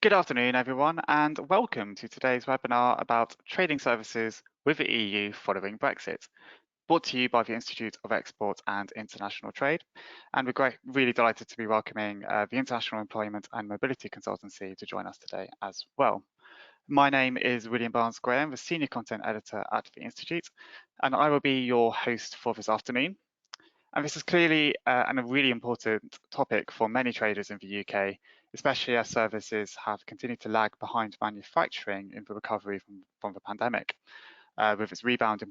Good afternoon, everyone, and welcome to today's webinar about trading services with the EU following Brexit, brought to you by the Institute of Export and International Trade. And we're really delighted to be welcoming the International Employment and Mobility Consultancy to join us today as well. My name is William Barnes-Graham, the Senior Content Editor at the Institute, and I will be your host for this afternoon. And this is clearly a really important topic for many traders in the UK, especially as services have continued to lag behind manufacturing in the recovery from the pandemic, with its rebound in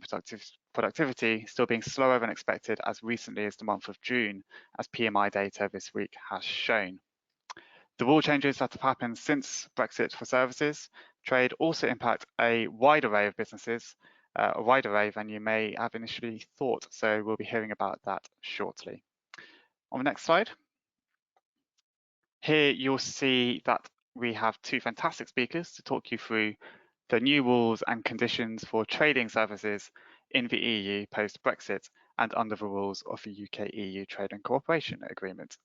productivity still being slower than expected as recently as the month of June, as PMI data this week has shown. The rule changes that have happened since Brexit for services trade also impact a wide array of businesses, a wider array than you may have initially thought, so we'll be hearing about that shortly. On the next slide, here you'll see that we have two fantastic speakers to talk you through the new rules and conditions for trading services in the EU post-Brexit and under the rules of the UK-EU Trade and Cooperation Agreement.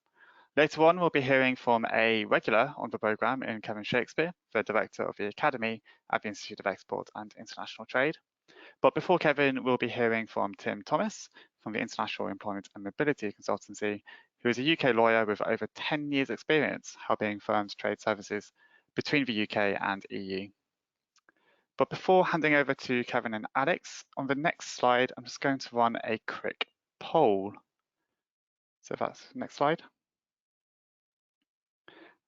Later on, we'll be hearing from a regular on the programme in Kevin Shakespeare, the Director of the Academy at the Institute of Export and International Trade. But before Kevin, we'll be hearing from Tim Thomas from the International Employment and Mobility Consultancy, who is a UK lawyer with over 10 years experience helping firms trade services between the UK and EU. But before handing over to Kevin and Alex, on the next slide, I'm just going to run a quick poll. So that's the next slide.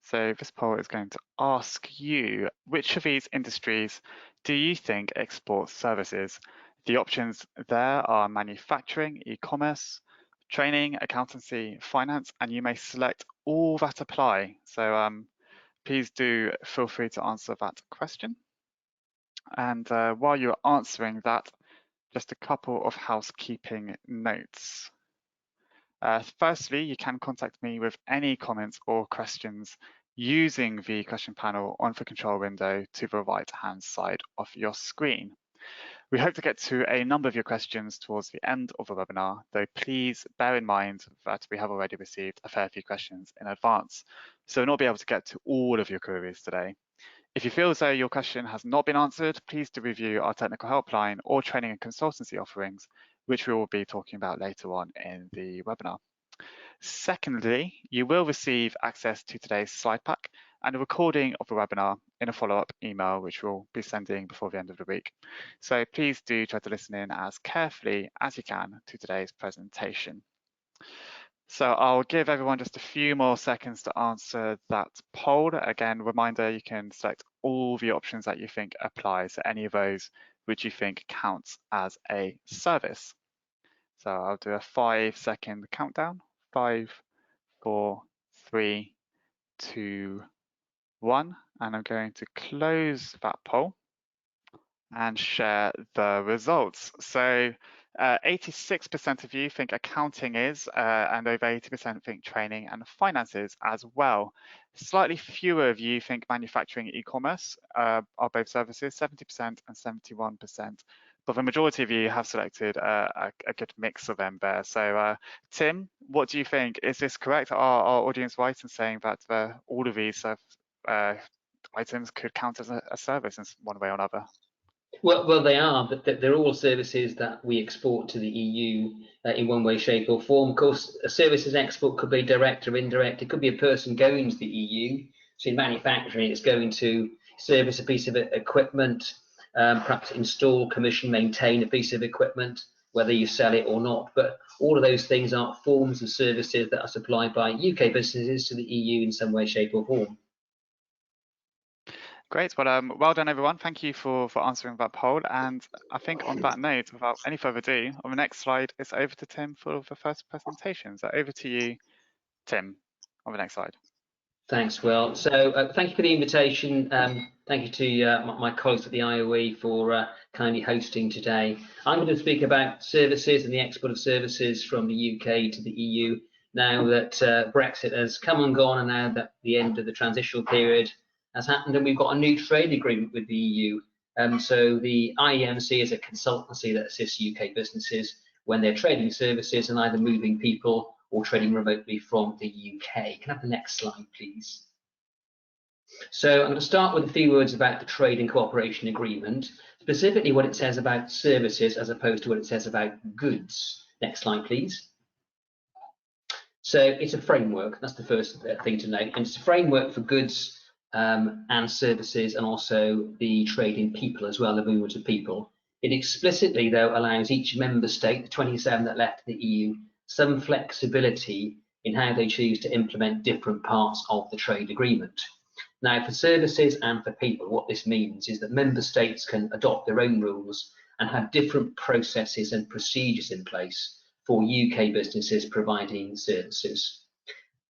So this poll is going to ask you, which of these industries do you think exports services? The options there are manufacturing, e-commerce, training, accountancy, finance, and you may select all that apply. So please do feel free to answer that question. And while you're answering that, just a couple of housekeeping notes. Firstly, you can contact me with any comments or questions using the question panel on the control window to the right-hand side of your screen. We hope to get to a number of your questions towards the end of the webinar, though please bear in mind that we have already received a fair few questions in advance, so we'll not be able to get to all of your queries today. If you feel as though your question has not been answered, please do review our technical helpline or training and consultancy offerings, which we will be talking about later on in the webinar. Secondly, you will receive access to today's slide pack and a recording of the webinar in a follow-up email, which we'll be sending before the end of the week. So please do try to listen in as carefully as you can to today's presentation. So I'll give everyone just a few more seconds to answer that poll. Again, reminder, you can select all the options that you think apply, so any of those which you think counts as a service. So I'll do a 5-second countdown. 5, 4, 3, 2, 1, and I'm going to close that poll and share the results. So 86% of you think accounting is, and over 80% think training and finances as well. Slightly fewer of you think manufacturing and e-commerce are both services, 70% and 71%. But the majority of you have selected a good mix of them there. So Tim, what do you think? Is this correct? Are our audience right in saying that all of these items could count as a service in one way or another? Well, they are, but they're all services that we export to the EU in one way, shape or form. Of course, a services export could be direct or indirect. It could be a person going to the EU. So in manufacturing, it's going to service a piece of equipment, perhaps install, commission, maintain a piece of equipment, whether you sell it or not. But all of those things are forms of services that are supplied by UK businesses to the EU in some way, shape or form. Great. Well, well done, everyone. Thank you for answering that poll. And I think on that note, without any further ado, on the next slide, it's over to Tim for the first presentation. So over to you, Tim, on the next slide. Thanks, Will. So thank you for the invitation. Thank you to my colleagues at the IOE for kindly hosting today. I'm going to speak about services and the export of services from the UK to the EU now that Brexit has come and gone, and now that the end of the transitional period has happened and we've got a new trade agreement with the EU. So the IEMC is a consultancy that assists UK businesses when they're trading services and either moving people or trading remotely from the UK. Can I have the next slide, please? So I'm going to start with a few words about the Trade and Cooperation Agreement, specifically what it says about services as opposed to what it says about goods. Next slide, please. So it's a framework, that's the first thing to note, and it's a framework for goods and services, and also the trade in people as well, the movement of people. It explicitly, though, allows each member state, the 27 that left the EU, some flexibility in how they choose to implement different parts of the trade agreement. Now, for services and for people, what this means is that member states can adopt their own rules and have different processes and procedures in place for UK businesses providing services.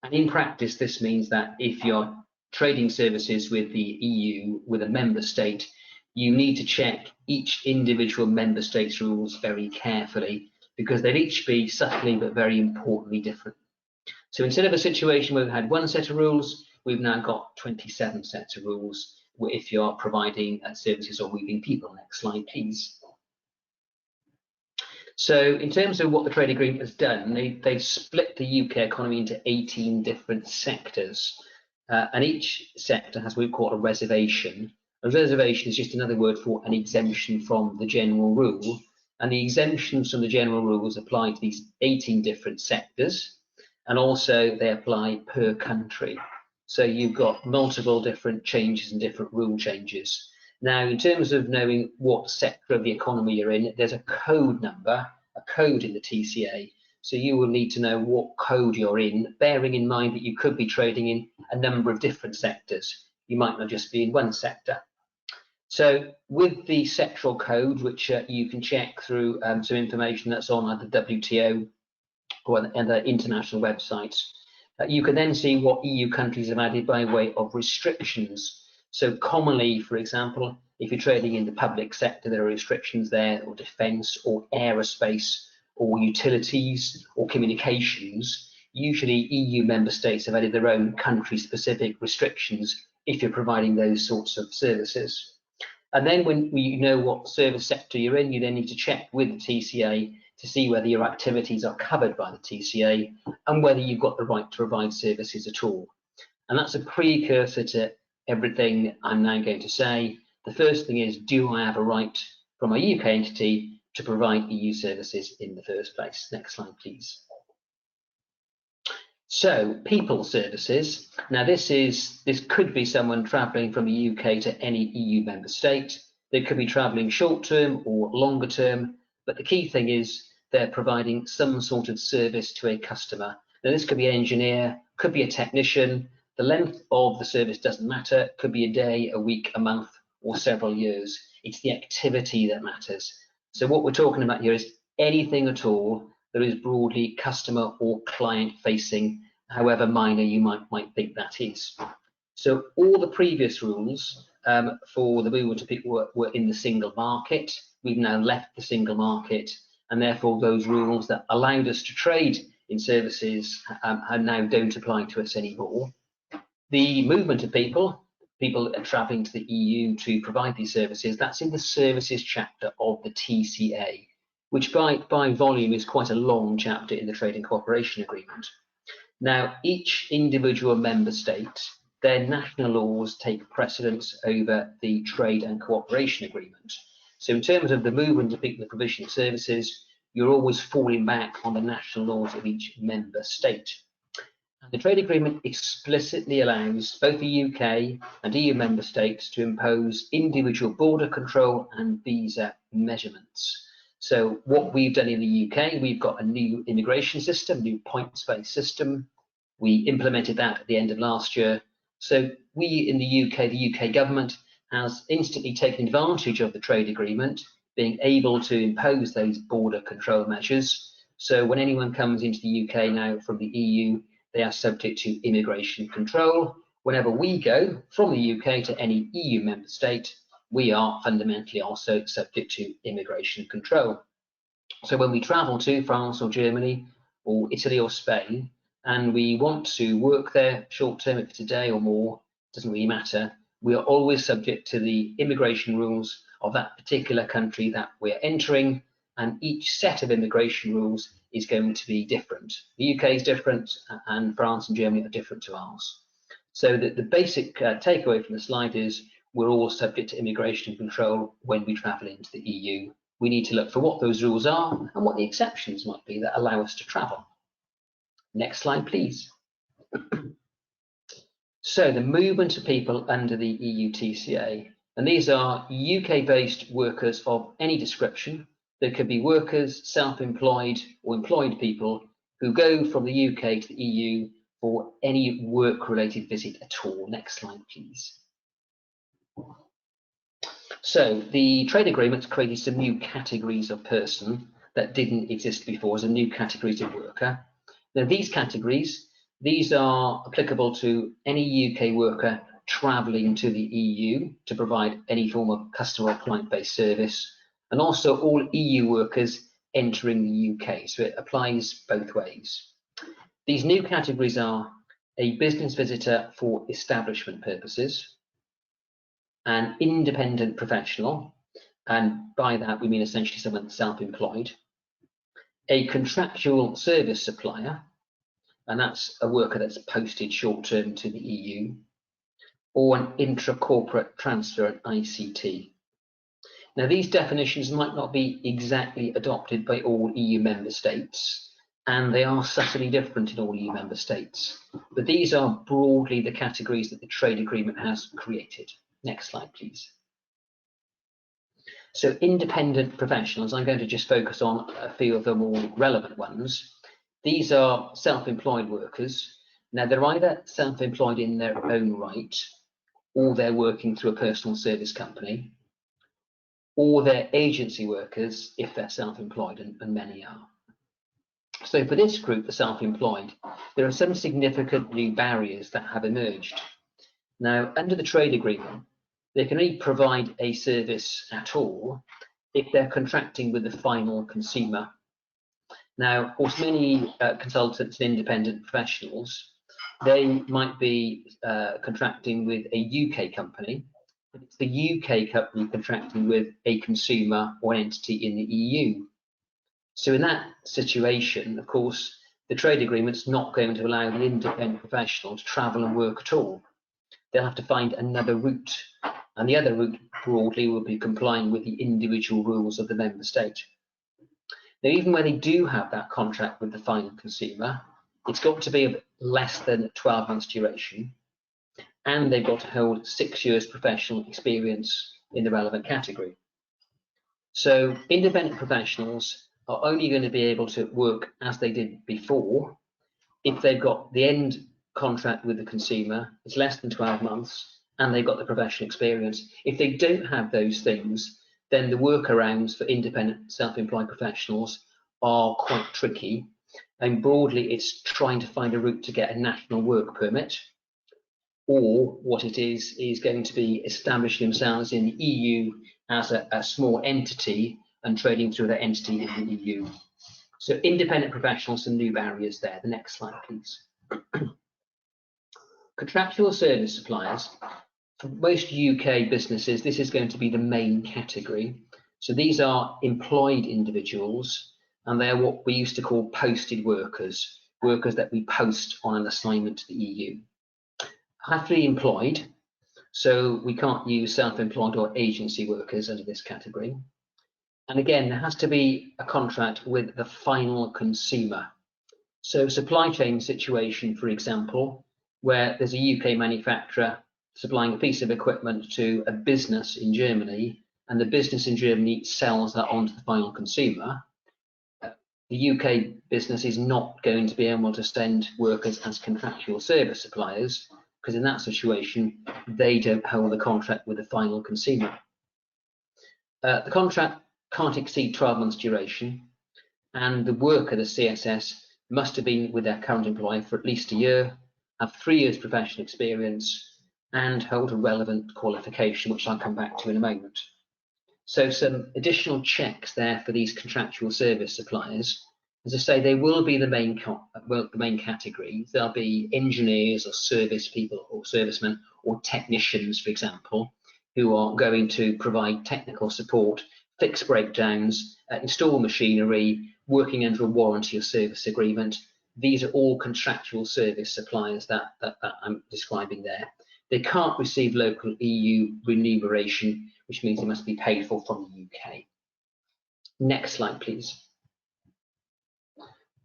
And in practice, this means that if you're trading services with the EU, with a member state, you need to check each individual member state's rules very carefully, because they'll each be subtly but very importantly different. So instead of a situation where we've had one set of rules, we've now got 27 sets of rules if you're providing services or moving people. Next slide, please. So in terms of what the trade agreement has done, they've split the UK economy into 18 different sectors, and each sector has what we call a reservation. A reservation is just another word for an exemption from the general rule, and the exemptions from the general rules apply to these 18 different sectors, and also they apply per country. So you've got multiple different changes and different rule changes. Now, in terms of knowing what sector of the economy you're in, there's a code number, a code in the TCA. So you will need to know what code you're in, bearing in mind that you could be trading in a number of different sectors. You might not just be in one sector. So with the sectoral code, which you can check through some information that's on the WTO or the international websites, you can then see what EU countries have added by way of restrictions. So commonly, for example, if you're trading in the public sector, there are restrictions there, or defence, or aerospace, or utilities, or communications. Usually EU member states have added their own country-specific restrictions if you're providing those sorts of services. And then when you know what service sector you're in, you then need to check with the TCA to see whether your activities are covered by the TCA and whether you've got the right to provide services at all. And that's a precursor to everything I'm now going to say. The first thing is, do I have a right from a UK entity to provide EU services in the first place? Next slide, please. So, people services. Now, this could be someone travelling from the UK to any EU member state. They could be travelling short term or longer term, but the key thing is they're providing some sort of service to a customer. Now, this could be an engineer, could be a technician. The length of the service doesn't matter. It could be a day, a week, a month, or several years. It's the activity that matters. So what we're talking about here is anything at all that is broadly customer or client facing, however minor you might think that is. So all the previous rules for the movement of people were in the single market. We've now left the single market, and therefore those rules that allowed us to trade in services now don't apply to us anymore. The movement of people travelling to the EU to provide these services, that's in the services chapter of the TCA, which by volume is quite a long chapter in the Trade and Cooperation Agreement. Now, each individual member state, their national laws take precedence over the Trade and Cooperation Agreement. So in terms of the movement of people, the provision of services, you're always falling back on the national laws of each member state. The trade agreement explicitly allows both the UK and EU member states to impose individual border control and visa measurements. So what we've done in the UK, we've got a new immigration system, new points-based system. We implemented that at the end of last year. So we in the UK government has instantly taken advantage of the trade agreement, being able to impose those border control measures. So when anyone comes into the UK now from the EU, they are subject to immigration control. Whenever we go from the UK to any EU member state, we are fundamentally also subject to immigration control. So when we travel to France or Germany or Italy or Spain, and we want to work there short term, if it's a day or more, doesn't really matter, we are always subject to the immigration rules of that particular country that we're entering, and each set of immigration rules is going to be different. The UK is different, and France and Germany are different to ours. So the basic takeaway from the slide is we're all subject to immigration control when we travel into the EU. We need to look for what those rules are and what the exceptions might be that allow us to travel. Next slide, please. So the movement of people under the EU TCA, and these are UK-based workers of any description. They could be workers, self-employed or employed people who go from the UK to the EU for any work-related visit at all. Next slide, please. So the trade agreements created some new categories of person that didn't exist before, as a new categories of worker. Now these categories, these are applicable to any UK worker travelling to the EU to provide any form of customer or client-based service, and also all EU workers entering the UK, so it applies both ways. These new categories are a business visitor for establishment purposes, an independent professional, and by that we mean essentially someone self-employed, a contractual service supplier, and that's a worker that's posted short-term to the EU, or an intra-corporate transfer, an ICT. Now these definitions might not be exactly adopted by all EU member states, and they are subtly different in all EU member states, but these are broadly the categories that the trade agreement has created. Next slide, please. So independent professionals, I'm going to just focus on a few of the more relevant ones. These are self-employed workers. Now they're either self-employed in their own right, or they're working through a personal service company, or they're agency workers if they're self-employed, and many are. So for this group, the self-employed, there are some significant new barriers that have emerged. Now, under the trade agreement, they can only provide a service at all if they're contracting with the final consumer. Now, of course, many consultants and independent professionals, they might be contracting with a UK company, but it's the UK company contracting with a consumer or an entity in the EU. So in that situation, of course, the trade agreement's not going to allow the independent professional to travel and work at all. They'll have to find another route, and the other route broadly will be complying with the individual rules of the member state. Now, even when they do have that contract with the final consumer, it's got to be of less than 12 months duration, and they've got to hold 6 years professional experience in the relevant category. So independent professionals are only going to be able to work as they did before if they've got the end contract with the consumer, it's less than 12 months, and they've got the professional experience. If they don't have those things, then the workarounds for independent self-employed professionals are quite tricky. And broadly, it's trying to find a route to get a national work permit, or what it is going to be establishing themselves in the EU as a small entity and trading through that entity in the EU. So independent professionals, some new barriers there. The next slide, please. Contractual service suppliers, for most UK businesses, this is going to be the main category. So these are employed individuals, and they're what we used to call posted workers, workers that we post on an assignment to the EU. Have to be employed, so we can't use self-employed or agency workers under this category. And again, there has to be a contract with the final consumer. So supply chain situation, for example, where there's a UK manufacturer supplying a piece of equipment to a business in Germany, and the business in Germany sells that on to the final consumer, the UK business is not going to be able to send workers as contractual service suppliers, because in that situation, they don't hold the contract with the final consumer. The contract can't exceed 12 months duration, and the worker, the CSS, must have been with their current employer for at least a year, have 3 years professional experience, and hold a relevant qualification, which I'll come back to in a moment. So some additional checks there for these contractual service suppliers. As I say, they will be the main category. There'll be engineers or service people or servicemen or technicians, for example, who are going to provide technical support, fix breakdowns, install machinery, working under a warranty or service agreement, these are all contractual service suppliers that I'm describing there. They can't receive local EU remuneration, which means they must be paid for from the UK. Next slide, please.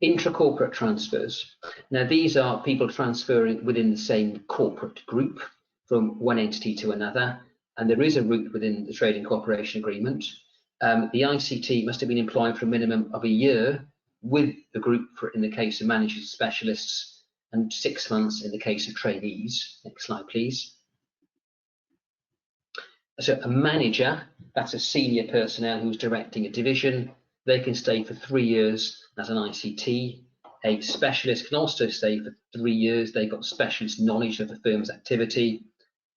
Intra-corporate transfers. Now, these are people transferring within the same corporate group from one entity to another, and there is a route within the Trading Cooperation Agreement. The ICT must have been employed for a minimum of a year with the group in the case of managers and specialists, and 6 months in the case of trainees. Next slide, please. So a manager, that's a senior personnel who's directing a division. They can stay for 3 years as an ICT. A specialist can also stay for 3 years. They've got specialist knowledge of the firm's activity.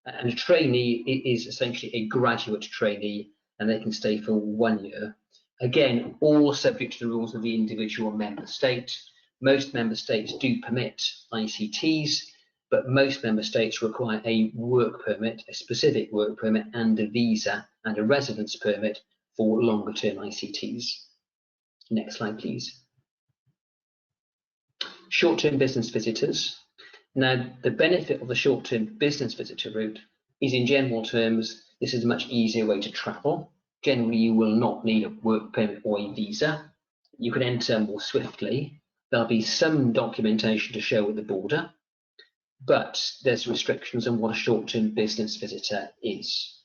And a trainee is essentially a graduate trainee, and they can stay for 1 year. Again, all subject to the rules of the individual member state. Most member states do permit ICTs, but most member states require a work permit, a specific work permit, and a visa and a residence permit for longer term ICTs. Next slide, please. Short-term business visitors. Now, the benefit of the short-term business visitor route is, in general terms, this is a much easier way to travel. Generally, you will not need a work permit or a visa. You can enter more swiftly. There'll be some documentation to show at the border, but there's restrictions on what a short-term business visitor is.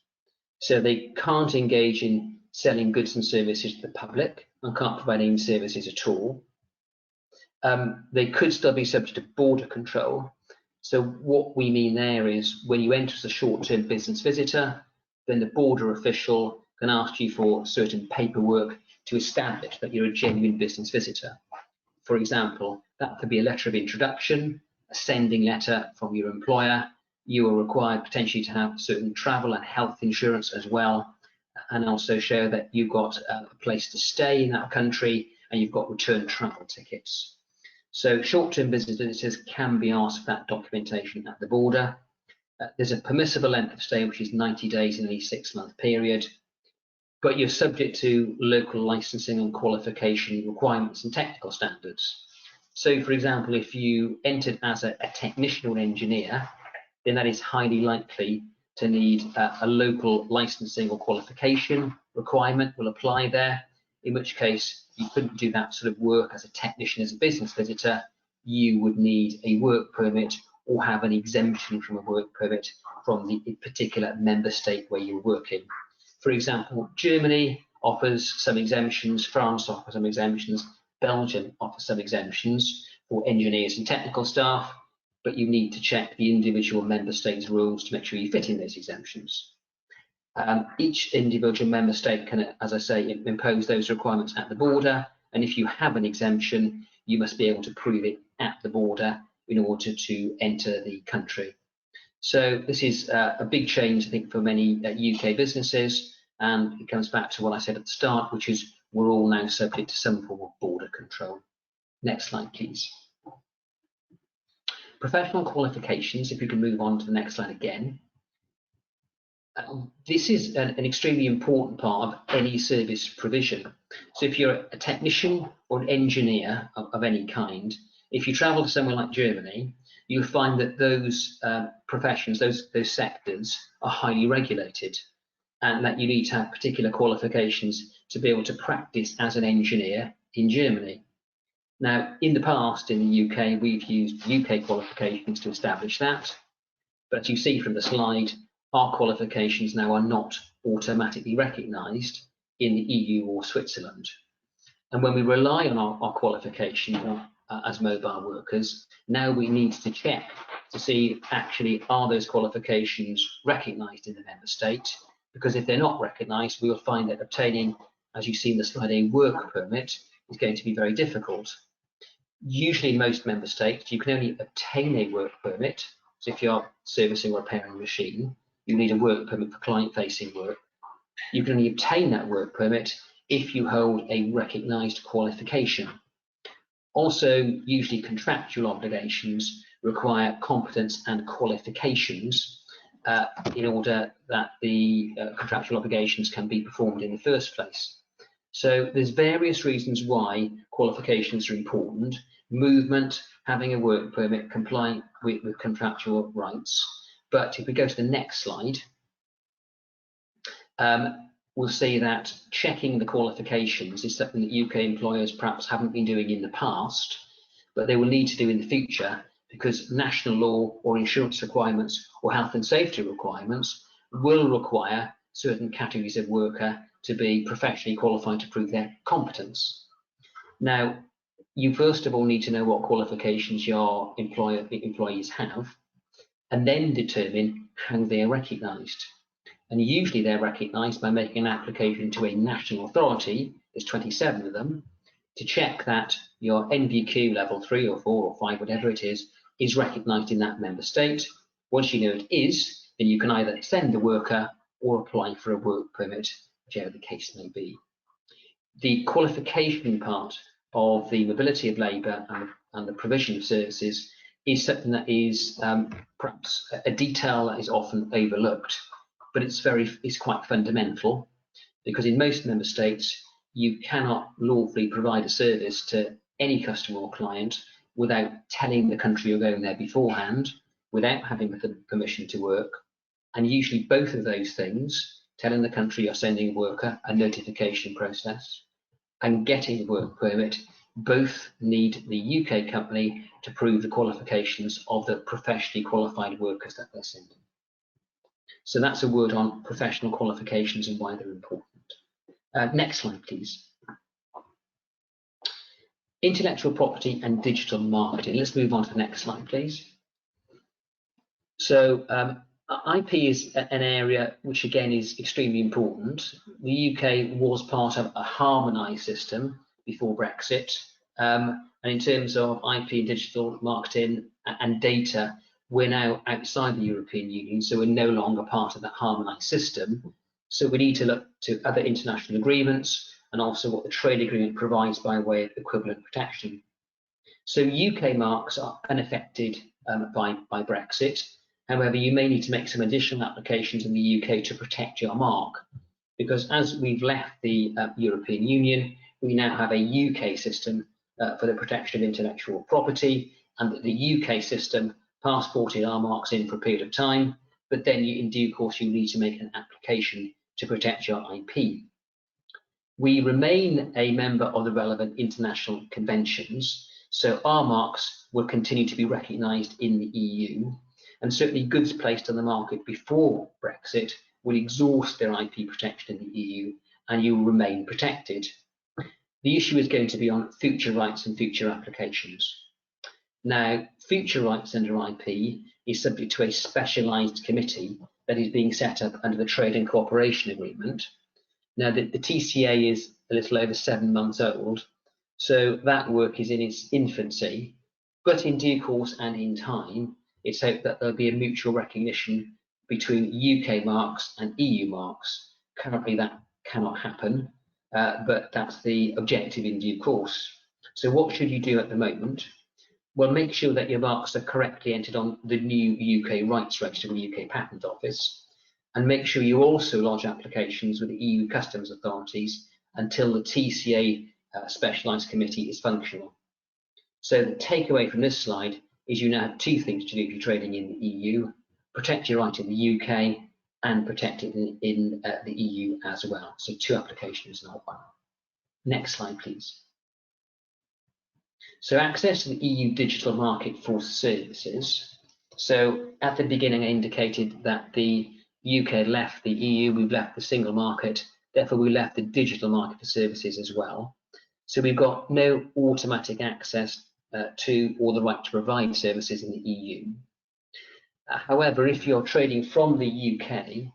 So they can't engage in selling goods and services to the public and can't provide any services at all. They could still be subject to border control. So what we mean there is when you enter as a short-term business visitor, then the border official can ask you for certain paperwork to establish that you're a genuine business visitor. For example, that could be a letter of introduction, a sending letter from your employer. You are required potentially to have certain travel and health insurance as well, and also show that you've got a place to stay in that country and you've got return travel tickets. So short-term business visitors can be asked for that documentation at the border. There's a permissible length of stay, which is 90 days in any 6-month period, but you're subject to local licensing and qualification requirements and technical standards. So, for example, if you entered as a technician or engineer, then that is highly likely to need a local licensing or qualification requirement will apply there, in which case you couldn't do that sort of work as a technician, as a business visitor. You would need a work permit or have an exemption from a work permit from the particular member state where you're working. For example, Germany offers some exemptions, France offers some exemptions, Belgium offers some exemptions for engineers and technical staff, but you need to check the individual member states' rules to make sure you fit in those exemptions. Each individual member state can, as I say, impose those requirements at the border, and if you have an exemption, you must be able to prove it at the border in order to enter the country. So this is a big change, I think, for many UK businesses, and it comes back to what I said at the start, which is we're all now subject to some form of border control. Next slide, please. Professional qualifications, if you can move on to the next slide again. This is an extremely important part of any service provision. So if you're a technician or an engineer of any kind, if you travel to somewhere like Germany, you'll find that those professions, those sectors are highly regulated, and that you need to have particular qualifications to be able to practice as an engineer in Germany. Now, in the past, in the UK, we've used UK qualifications to establish that, but as you see from the slide, our qualifications now are not automatically recognised in the EU or Switzerland. And when we rely on our qualifications as mobile workers, now we need to check to see actually are those qualifications recognised in the member state, because if they're not recognised, we will find that obtaining, as you see in the slide, a work permit is going to be very difficult. Usually in most member states, you can only obtain a work permit. So if you're servicing or repairing a machine, you need a work permit for client-facing work. You can only obtain that work permit if you hold a recognised qualification. Also, usually contractual obligations require competence and qualifications in order that the contractual obligations can be performed in the first place. So there's various reasons why qualifications are important. Movement, having a work permit, complying with contractual rights. But if we go to the next slide, we'll see that checking the qualifications is something that UK employers perhaps haven't been doing in the past, but they will need to do in the future, because national law or insurance requirements or health and safety requirements will require certain categories of worker to be professionally qualified to prove their competence. Now, you first of all need to know what qualifications your employees have, and then determine how they are recognised. And usually they're recognised by making an application to a national authority, there's 27 of them, to check that your NVQ level 3 or 4 or 5, whatever it is recognised in that member state. Once you know it is, then you can either send the worker or apply for a work permit, whichever the case may be. The qualification part of the mobility of labour and the provision of services is something that is perhaps a detail that is often overlooked, but it's quite fundamental, because in most member states you cannot lawfully provide a service to any customer or client without telling the country you're going there beforehand, without having the permission to work, and usually both of those things, telling the country you're sending a worker, a notification process, and getting a work permit, both need the UK company to prove the qualifications of the professionally qualified workers that they're sending. So that's a word on professional qualifications and why they're important. Next slide, please. Intellectual property and digital marketing. Let's move on to the next slide, please. So IP is an area which again is extremely important. The UK was part of a harmonised system before Brexit, and in terms of IP, digital marketing and data, we're now outside the European Union, so we're no longer part of that harmonised system. So we need to look to other international agreements and also what the trade agreement provides by way of equivalent protection. So UK marks are unaffected by Brexit. However, you may need to make some additional applications in the UK to protect your mark, because as we've left the European Union, we now have a UK system for the protection of intellectual property, and the UK system passported our marks in for a period of time, but then in due course you need to make an application to protect your IP. We remain a member of the relevant international conventions, so our marks will continue to be recognised in the EU, and certainly goods placed on the market before Brexit will exhaust their IP protection in the EU, and you will remain protected. The issue is going to be on future rights and future applications. Now, future rights under IP is subject to a specialised committee that is being set up under the Trade and Cooperation Agreement. Now, the TCA is a little over 7 months old, so that work is in its infancy, but in due course and in time, it's hoped that there'll be a mutual recognition between UK marks and EU marks. Currently, that cannot happen, but that's the objective in due course. So what should you do at the moment? Well, make sure that your marks are correctly entered on the new UK rights register with the UK Patent Office, and make sure you also lodge applications with the EU customs authorities until the TCA specialised committee is functional. So the takeaway from this slide is you now have two things to do if you're trading in the EU: protect your right in the UK and protect it in the EU as well. So two applications, not one. Next slide, please. So access to the EU digital market for services. So at the beginning I indicated that the UK left the EU, we've left the single market, therefore we left the digital market for services as well. So we've got no automatic access to or the right to provide services in the EU. However, if you're trading from the UK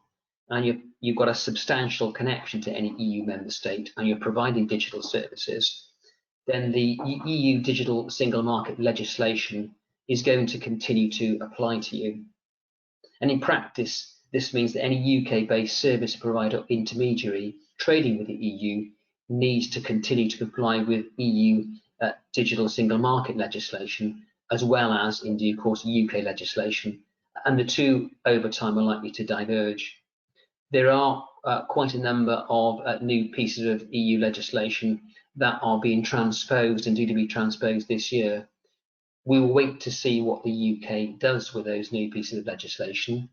and you've got a substantial connection to any EU member state and you're providing digital services, then the EU digital single market legislation is going to continue to apply to you. And in practice, this means that any UK-based service provider or intermediary trading with the EU needs to continue to comply with EU digital single market legislation, as well as, in due course, UK legislation. And the two over time are likely to diverge. there are quite a number of new pieces of EU legislation that are being transposed and due to be transposed this year. We will wait to see what the UK does with those new pieces of legislation,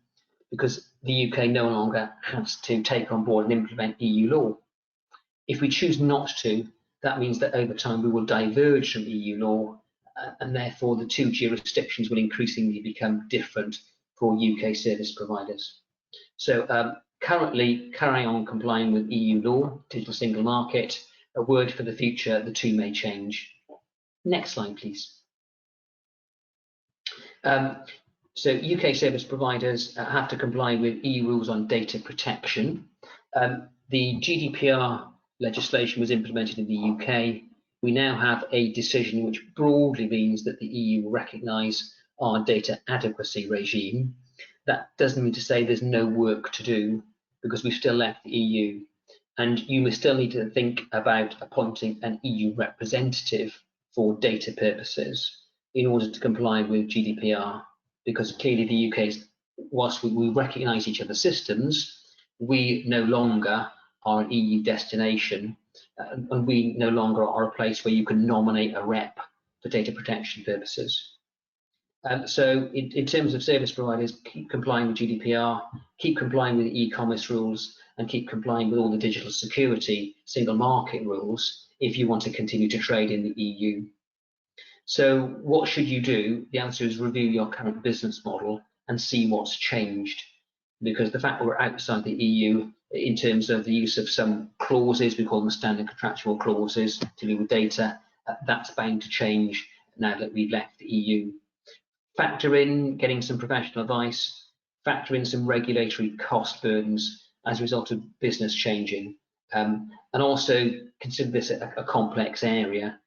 because the UK no longer has to take on board and implement EU law. If we choose not to, that means that over time we will diverge from EU law, and therefore the two jurisdictions will increasingly become different for UK service providers. So currently carry on complying with EU law, digital single market. A word for the future, the two may change. Next slide, please. So UK service providers have to comply with EU rules on data protection. The GDPR legislation was implemented in the UK. We now have a decision which broadly means that the EU will recognise our data adequacy regime. That doesn't mean to say there's no work to do, because we've still left the EU. And you must still need to think about appointing an EU representative for data purposes in order to comply with GDPR, because clearly the UK, whilst we recognise each other's systems, we no longer are an EU destination, and we no longer are a place where you can nominate a rep for data protection purposes. So in terms of service providers, keep complying with GDPR, keep complying with the e-commerce rules, and keep complying with all the digital security single market rules if you want to continue to trade in the EU. So what should you do? The answer is review your current business model and see what's changed. Because the fact that we're outside the EU in terms of the use of some clauses, we call them standard contractual clauses to do with data, that's bound to change now that we've left the EU. Factor in getting some professional advice, factor in some regulatory cost burdens as a result of business changing, and also consider this a complex area,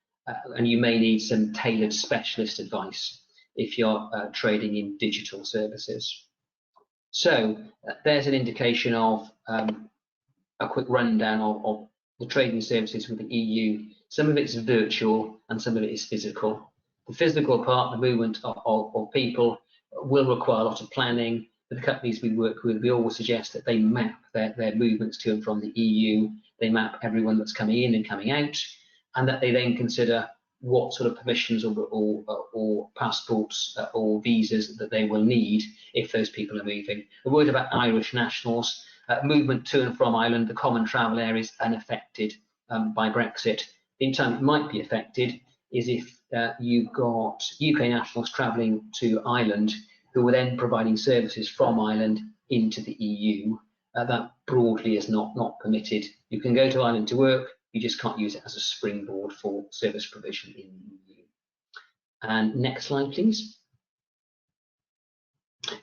and you may need some tailored specialist advice if you're trading in digital services. So there's an indication of a quick rundown of the trading services with the EU. Some of it's virtual and some of it is physical. The physical part, the movement of people, will require a lot of planning. For the companies we work with, we always suggest that they map their movements to and from the EU. They map everyone that's coming in and coming out, and that they then consider what sort of permissions or passports or visas that they will need if those people are moving. A word about Irish nationals. Movement to and from Ireland, the common travel area is unaffected by Brexit. The only time it might be affected is if you've got UK nationals travelling to Ireland who are then providing services from Ireland into the EU. That broadly is not permitted. You can go to Ireland to work, you just can't use it as a springboard for service provision in the EU. And next slide, please.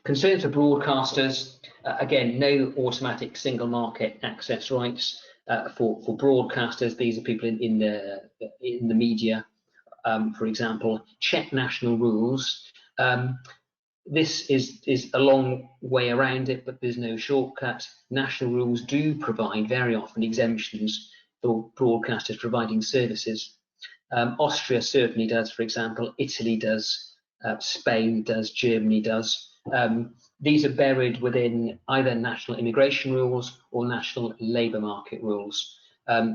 Concerns for broadcasters, again, no automatic single market access rights for broadcasters. These are people in the media, for example. Check national rules. This is a long way around it, but there's no shortcut. National rules do provide very often exemptions for broadcasters providing services. Austria certainly does, for example. Italy does, Spain does, Germany does. These are buried within either national immigration rules or national labour market rules.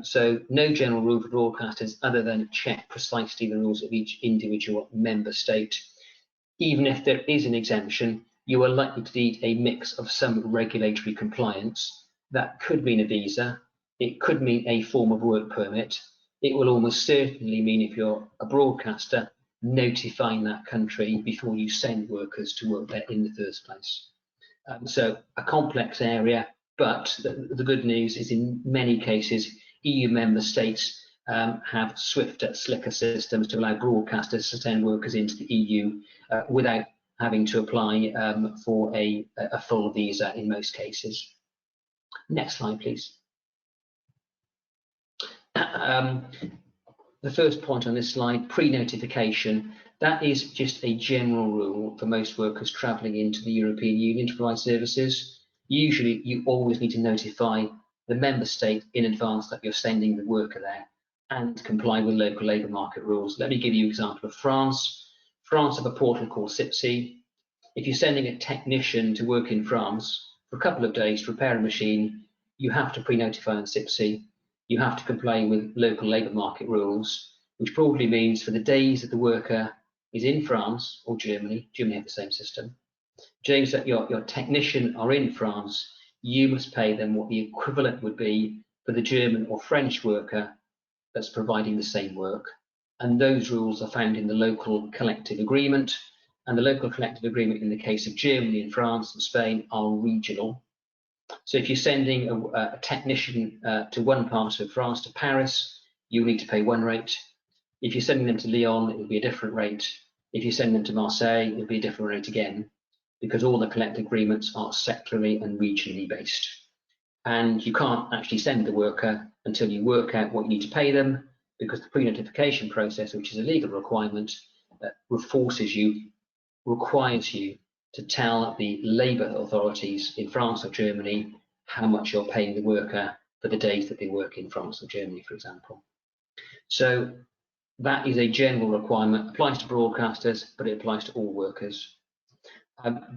So no general rule for broadcasters other than check precisely the rules of each individual member state. Even if there is an exemption, you are likely to need a mix of some regulatory compliance. That could mean a visa, it could mean a form of work permit. It will almost certainly mean, if you're a broadcaster, notifying that country before you send workers to work there in the first place. So a complex area, but the good news is in many cases, EU member states have swifter, slicker systems to allow broadcasters to send workers into the EU without having to apply for a full visa in most cases. Next slide, please. The first point on this slide, pre-notification, that is just a general rule for most workers travelling into the European Union to provide services. Usually you always need to notify the member state in advance that you're sending the worker there and comply with local labour market rules. Let me give you an example of France. France have a portal called SEPA. If you're sending a technician to work in France for a couple of days to repair a machine, you have to pre-notify on SIPC, you have to comply with local labour market rules, which broadly means for the days that the worker is in France or Germany have the same system, days that your technician are in France, you must pay them what the equivalent would be for the German or French worker that's providing the same work. And those rules are found in the local collective agreement. And the local collective agreement in the case of Germany and France and Spain are regional. So if you're sending a technician to one part of France, to Paris, you need to pay one rate. If you're sending them to Lyon, it will be a different rate. If you send them to Marseille, it'll be a different rate again, because all the collective agreements are sectorally and regionally based. And you can't actually send the worker until you work out what you need to pay them, because the pre-notification process, which is a legal requirement, requires you to tell the labour authorities in France or Germany how much you're paying the worker for the days that they work in France or Germany, for example. So that is a general requirement, applies to broadcasters, but it applies to all workers.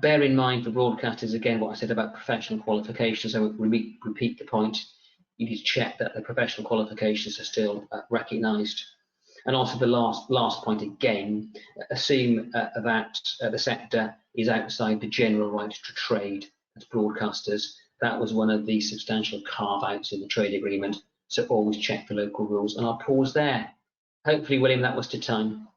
Bear in mind for broadcasters, again, what I said about professional qualifications. I will repeat the point. You need to check that the professional qualifications are still recognised. And also the last point again, assume that the sector is outside the general right to trade as broadcasters. That was one of the substantial carve-outs in the trade agreement. So always check the local rules. And I'll pause there. Hopefully, William, that was to time.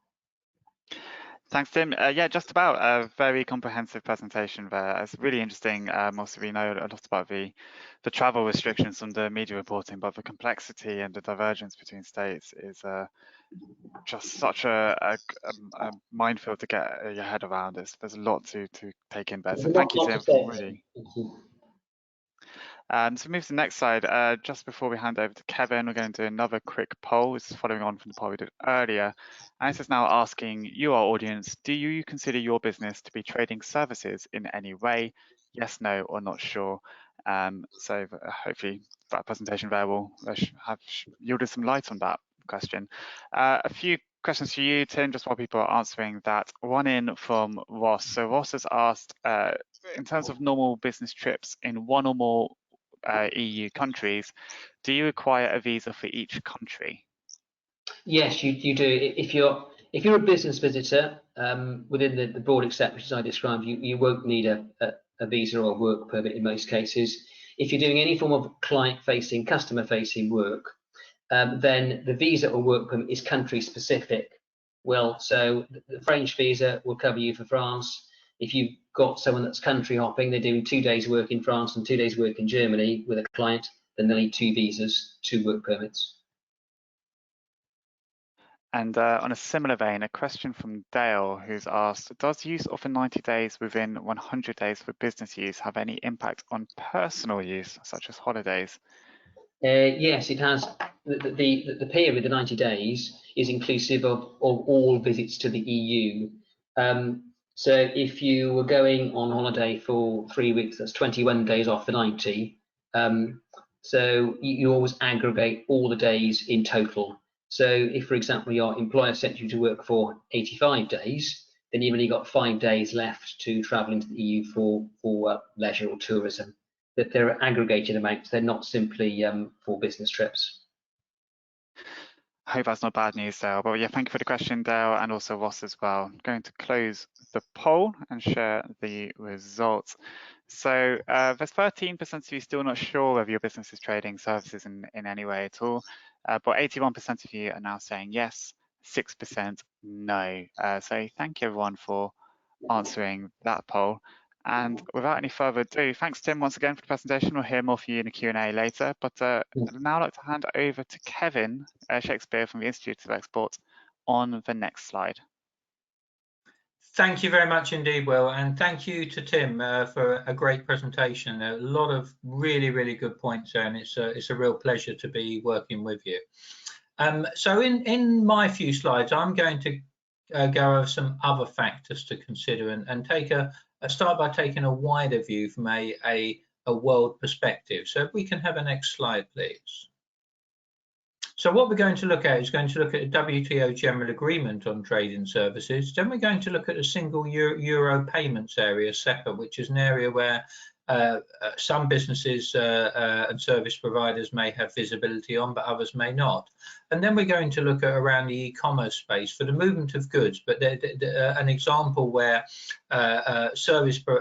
Thanks, Tim. Yeah, just about a very comprehensive presentation there. It's really interesting. Also, we know a lot about the travel restrictions under media reporting, but the complexity and the divergence between states is just such a minefield to get your head around. There's a lot to take in there. So thank you, Tim, for really. So move to the next slide. Just before we hand over to Kevin, we're going to do another quick poll. This is following on from the poll we did earlier. And this is now asking you, our audience, do you consider your business to be trading services in any way? Yes, no, or not sure. So hopefully that presentation there will have yielded some light on that question. A few questions for you, Tim, just while people are answering that. One in from Ross. So Ross has asked, in terms of normal business trips in one or more EU countries, do you require a visa for each country? Yes, you do. If you're a business visitor within the broad exceptions I described, you won't need a visa or a work permit in most cases. If you're doing any form of client-facing, customer-facing work, then the visa or work permit is country-specific. Well, so the French visa will cover you for France. If you've got someone that's country hopping, they're doing 2 days work in France and 2 days work in Germany with a client, then they'll need 2 visas, 2 work permits. And on a similar vein, a question from Dale, who's asked, does use of the 90 days within 100 days for business use have any impact on personal use, such as holidays? Yes, it has. The period, the 90 days, is inclusive of all visits to the EU. So if you were going on holiday for 3 weeks, that's 21 days off the 90. So you always aggregate all the days in total. So if, for example, your employer sent you to work for 85 days, then you've only got 5 days left to travel into the EU for leisure or tourism. That they're aggregated amounts, they're not simply for business trips. I hope that's not bad news, Dale. But yeah, thank you for the question, Dale, and also Ross as well. I'm going to close the poll and share the results. So there's 13% of you still not sure whether your business is trading services in any way at all, but 81% of you are now saying yes, 6% no. So thank you everyone for answering that poll. And without any further ado, thanks Tim once again for the presentation. We'll hear more from you in the Q&A later, but I'd now like to hand over to Kevin Shakespeare from the Institute of Export on the next slide. Thank you very much indeed, Will, and thank you to Tim for a great presentation. A lot of really good points there, and it's a real pleasure to be working with you. So in my few slides, I'm going to go over some other factors to consider and take start by taking a wider view from a world perspective. So if we can have a next slide, please. So what we're going to look at is going to look at a WTO General Agreement on Trade and Services. Then we're going to look at a single Euro payments area, SEPA, which is an area where some businesses and service providers may have visibility on, but others may not. And then we're going to look at around the e-commerce space for the movement of goods, but an example where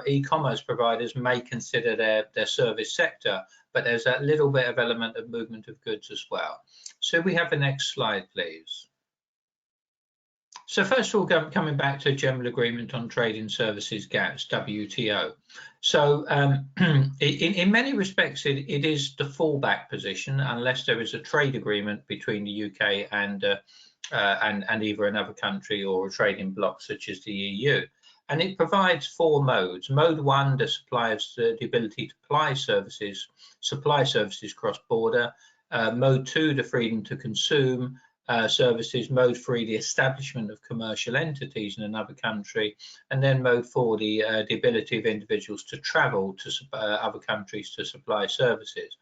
e-commerce providers may consider their service sector, but there's that little bit of element of movement of goods as well. So we have the next slide, please. So first of all, coming back to General Agreement on Trading Services GATS, WTO. So in many respects, it is the fallback position unless there is a trade agreement between the UK and either another country or a trading bloc such as the EU. And it provides 4 modes. Mode 1, the suppliers the ability to supply services cross-border. Mode 2, the freedom to consume services. Mode 3, the establishment of commercial entities in another country. And then Mode 4, the ability of individuals to travel to other countries to supply services.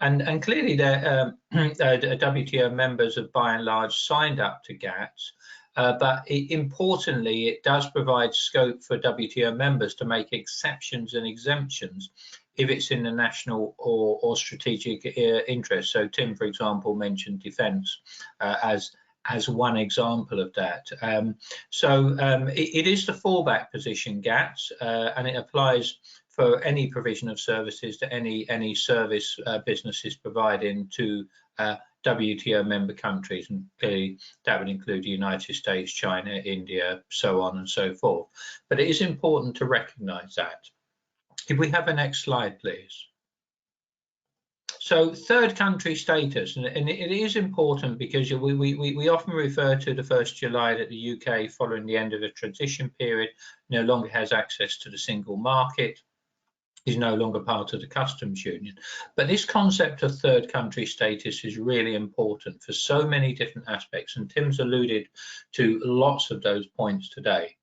And clearly, the WTO members have by and large signed up to GATS. But importantly, it does provide scope for WTO members to make exceptions and exemptions if it's in the national or strategic interest. So Tim, for example, mentioned defence as one example of that. It is the fallback position, GATS, and it applies for any provision of services to any service businesses providing to WTO member countries, and clearly that would include the United States, China, India, so on and so forth. But it is important to recognise that. If we have a next slide, please. So third country status, and it is important because we often refer to the 1st July that the UK, following the end of the transition period, no longer has access to the single market, is no longer part of the customs union. But this concept of third country status is really important for so many different aspects, and Tim's alluded to lots of those points today.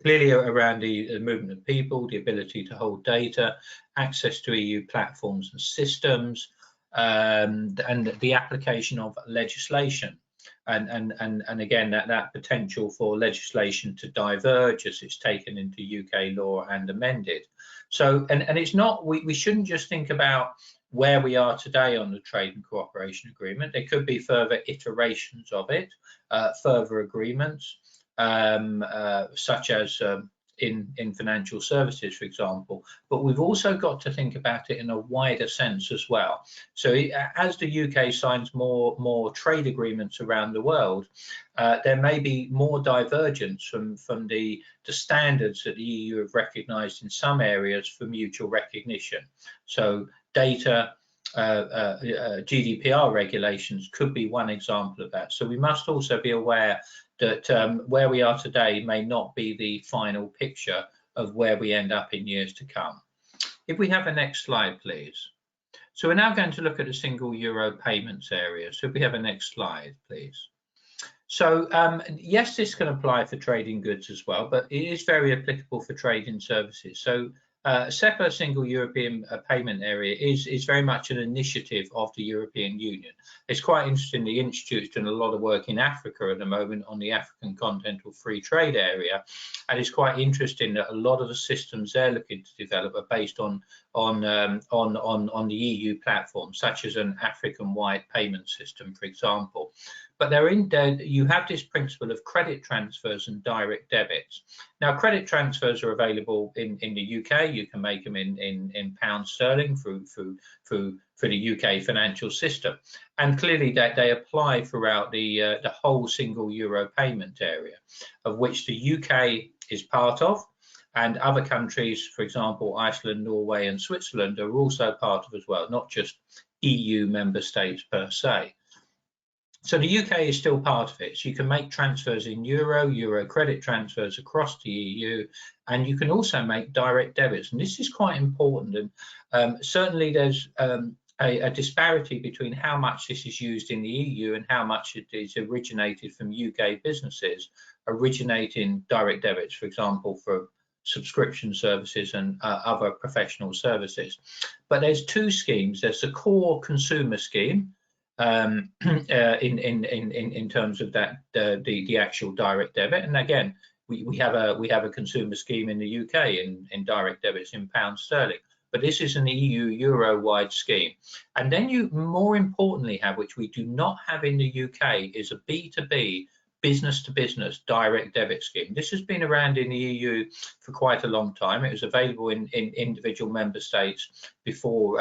Clearly around the movement of people, the ability to hold data, access to EU platforms and systems, and the application of legislation. And again, that potential for legislation to diverge as it's taken into UK law and amended. So, and it's not, we shouldn't just think about where we are today on the trade and cooperation agreement. There could be further iterations of it, further agreements, such as in financial services, for example. But we've also got to think about it in a wider sense as well. So as the UK signs more trade agreements around the world, there may be more divergence from the standards that the EU have recognised in some areas for mutual recognition. So data, GDPR regulations could be one example of that. So we must also be aware that where we are today may not be the final picture of where we end up in years to come. If we have a next slide, please. So we're now going to look at the single euro payments area. So if we have a next slide, please. So yes, this can apply for trading goods as well, but it is very applicable for trading services. So SEPA, Single European Payment Area, is very much an initiative of the European Union. It's quite interesting. The Institute's doing a lot of work in Africa at the moment on the African Continental Free Trade Area, and it's quite interesting that a lot of the systems they're looking to develop are based on the EU platform, such as an African-wide payment system, for example. But you have this principle of credit transfers and direct debits. Now, credit transfers are available in the UK. You can make them in pound sterling through the UK financial system, and clearly that they apply throughout the whole single euro payment area, of which the UK is part of, and other countries, for example, Iceland, Norway, and Switzerland, are also part of as well, not just EU member states per se. So the UK is still part of it. So you can make transfers in euro credit transfers across the EU, and you can also make direct debits. And this is quite important. And certainly there's a disparity between how much this is used in the EU and how much it is originated from UK businesses originating direct debits, for example, for subscription services and other professional services. But there's 2 schemes. There's the core consumer scheme, in terms of that the actual direct debit, and again we have a consumer scheme in the UK in direct debits in pound sterling. but this is an EU Euro-wide scheme. And then you more importantly have, which we do not have in the UK, is a B2B, business to business direct debit scheme. This has been around in the EU for quite a long time. It was available in individual member states before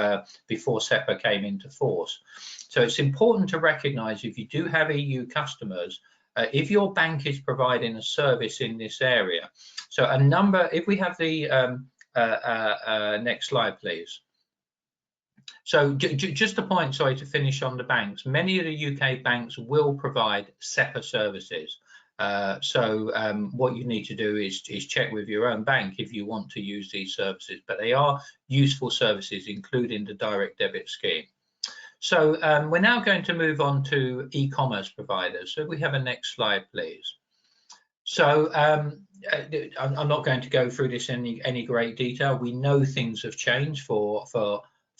SEPA came into force. So it's important to recognise, if you do have EU customers, if your bank is providing a service in this area. So a number, if we have the next slide, please. So just a point, sorry, to finish on the banks. Many of the UK banks will provide SEPA services. What you need to do is check with your own bank if you want to use these services, but they are useful services, including the direct debit scheme. So we're now going to move on to e-commerce providers. So we have a next slide, please. So I'm not going to go through this in any great detail. We know things have changed for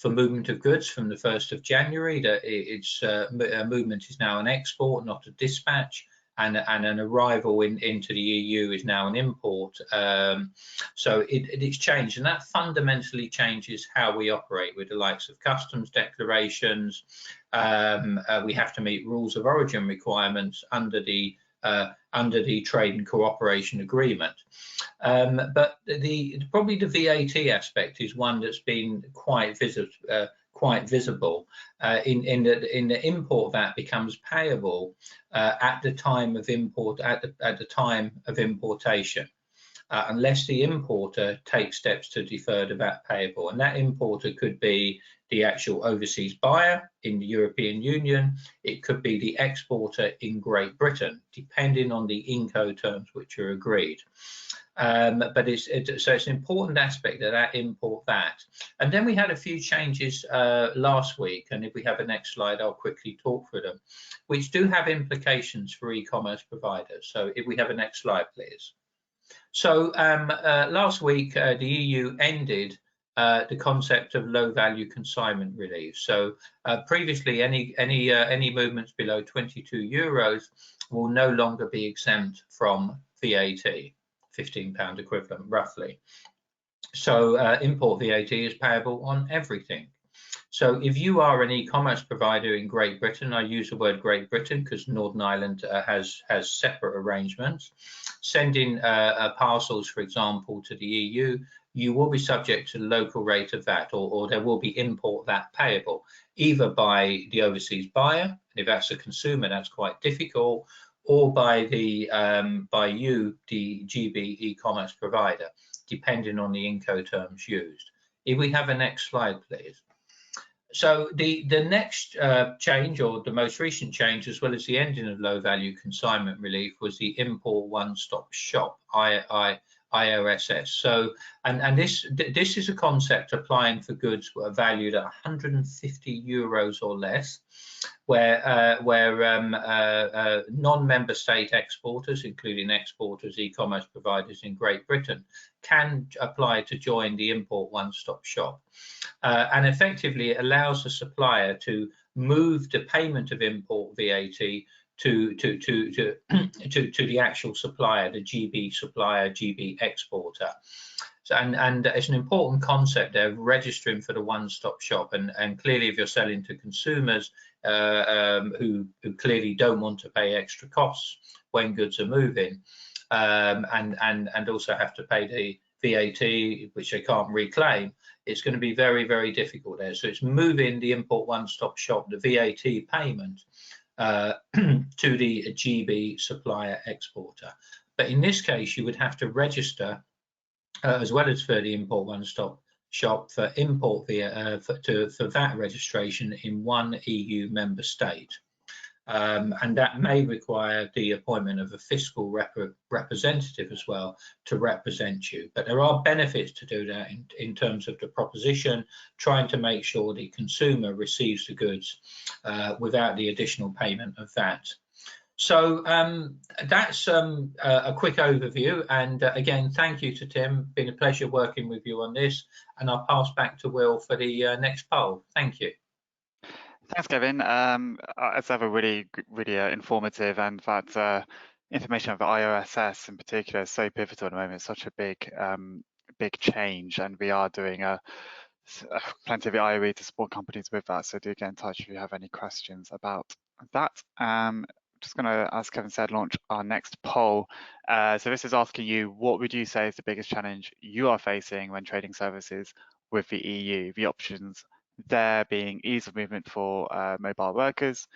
movement of goods from the 1st of January, that its movement is now an export, not a dispatch, and an arrival into the EU is now an import. So it's changed, and that fundamentally changes how we operate with the likes of customs declarations. We have to meet rules of origin requirements under the Trade and Cooperation Agreement. But probably the VAT aspect is one that's been quite visible in the import VAT becomes payable at the time of import, at the time of importation, unless the importer takes steps to defer the VAT payable, and that importer could be the actual overseas buyer in the European Union. It could be the exporter in Great Britain, depending on the Incoterms which are agreed. But so it's an important aspect of that import VAT. And then we had a few changes last week, and if we have a next slide, I'll quickly talk through them, which do have implications for e-commerce providers. So if we have a next slide, please. So last week, the EU ended the concept of low-value consignment relief. So previously, any movements below 22 euros will no longer be exempt from VAT, £15 equivalent, roughly. So import VAT is payable on everything. So if you are an e-commerce provider in Great Britain, I use the word Great Britain because Northern Ireland has separate arrangements, sending parcels, for example, to the EU, you will be subject to the local rate of VAT, or there will be import VAT payable, either by the overseas buyer, if that's a consumer, that's quite difficult, or by the GB e-commerce provider, depending on the Incoterms used. If we have a next slide, please. So the next change, or the most recent change, as well as the ending of low-value consignment relief, was the import one-stop shop, IOSS. So, and this is a concept applying for goods valued at 150 euros or less, where non-member state exporters, including exporters, e-commerce providers in Great Britain, can apply to join the import one-stop shop. And effectively, it allows the supplier to move the payment of import VAT to the actual supplier, the GB supplier, GB exporter. So, and it's an important concept there, registering for the one-stop shop. And clearly, if you're selling to consumers who clearly don't want to pay extra costs when goods are moving, and also have to pay the VAT, which they can't reclaim, it's going to be very, very difficult there. So it's moving the import one-stop shop, the VAT payment, to the GB supplier exporter. But in this case, you would have to register, as well as for the import one-stop shop, for import for VAT registration in one EU member state. And that may require the appointment of a fiscal representative as well to represent you. But there are benefits to do that in terms of the proposition, trying to make sure the consumer receives the goods without the additional payment of VAT. So that's a quick overview. And again, thank you to Tim. Been a pleasure working with you on this. And I'll pass back to Will for the next poll. Thank you. Thanks, Kevin. It's ever really informative, and that information of the IOSS in particular is so pivotal at the moment. It's such a big change, and we are doing plenty of the IOE to support companies with that. So do get in touch if you have any questions about that. Just going to, as Kevin said, launch our next poll. So this is asking you, what would you say is the biggest challenge you are facing when trading services with the EU? The options there being ease of movement for mobile workers,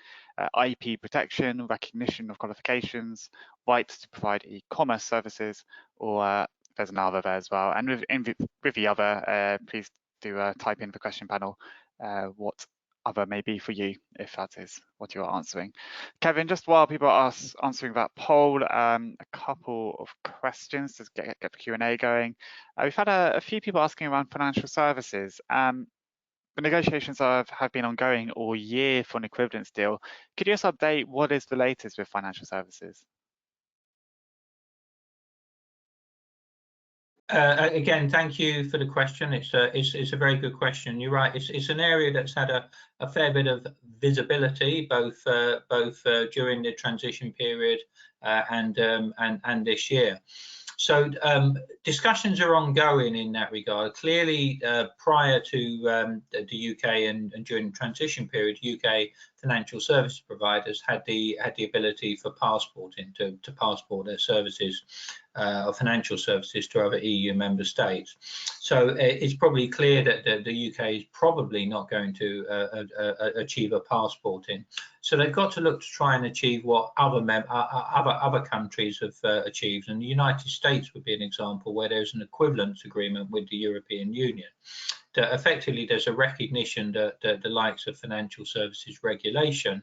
IP protection, recognition of qualifications, rights to provide e-commerce services, or there's another there as well. And with the other, please do type in the question panel what other may be for you, if that is what you are answering. Kevin, just while people are answering that poll, a couple of questions to get the Q&A going. We've had a few people asking around financial services. The negotiations have been ongoing all year for an equivalence deal. Could you just update what is the latest with financial services? Again, thank you for the question. It's a very good question. You're right. It's an area that's had a fair bit of visibility, both during the transition period and this year. So discussions are ongoing in that regard. Clearly, prior to the UK and during the transition period, UK financial service providers had the ability for passporting to passport their services or financial services to other EU member states. So it's probably clear that the UK is probably not going to achieve a passporting. So they've got to look to try and achieve what other countries have achieved, and the United States would be an example where there's an equivalence agreement with the European Union. That effectively there's a recognition that the likes of financial services regulation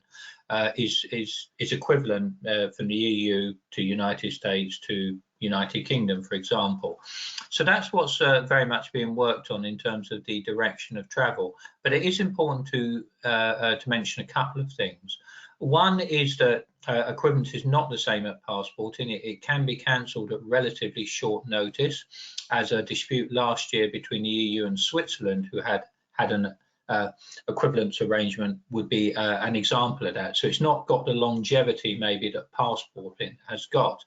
is equivalent from the EU to United States to United Kingdom, for example. So that's what's very much being worked on in terms of the direction of travel. But it is important to mention a couple of things. One is that equivalence is not the same at passporting. It can be cancelled at relatively short notice, as a dispute last year between the EU and Switzerland, who had an equivalence arrangement, would be an example of that. So it's not got the longevity maybe that passporting has got.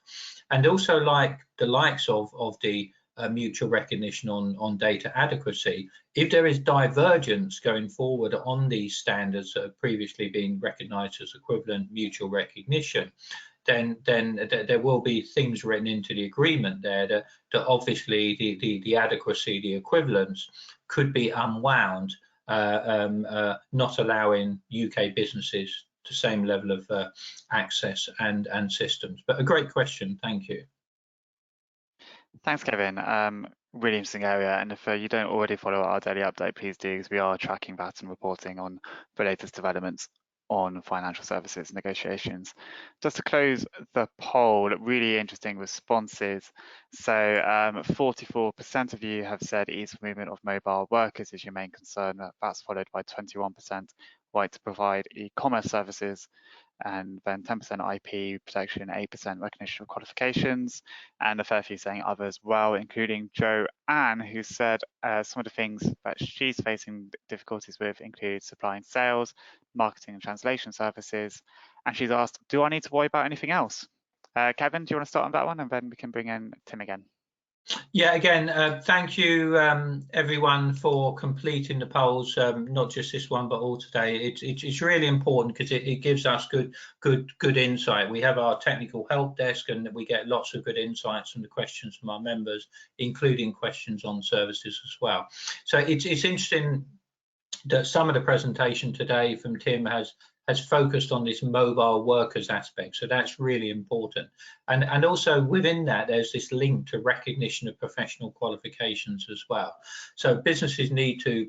And also, like the likes of the mutual recognition on data adequacy, if there is divergence going forward on these standards that have previously been recognised as equivalent mutual recognition, then there will be things written into the agreement there that obviously the adequacy, the equivalence could be unwound, not allowing UK businesses the same level of access and systems. But a great question, thank you. Thanks, Kevin. Really interesting area. And if you don't already follow our daily update, please do, because we are tracking that and reporting on the latest developments on financial services negotiations. Just to close the poll, really interesting responses. So 44% of you have said ease of movement of mobile workers is your main concern. That's followed by 21% right to provide e-commerce services, and then 10% IP protection, 8% recognition of qualifications, and a fair few saying others well, including Joanne, who said some of the things that she's facing difficulties with include supplying sales, marketing and translation services. And she's asked, do I need to worry about anything else? Kevin, do you want to start on that one, and then we can bring in Tim again? Yeah, again, thank you everyone for completing the polls, not just this one, but all today. It's really important because it gives us good insight. We have our technical help desk, and we get lots of good insights from the questions from our members, including questions on services as well. So it's interesting that some of the presentation today from Tim has focused on this mobile workers aspect, so that's really important. And also within that, there's this link to recognition of professional qualifications as well. So businesses need to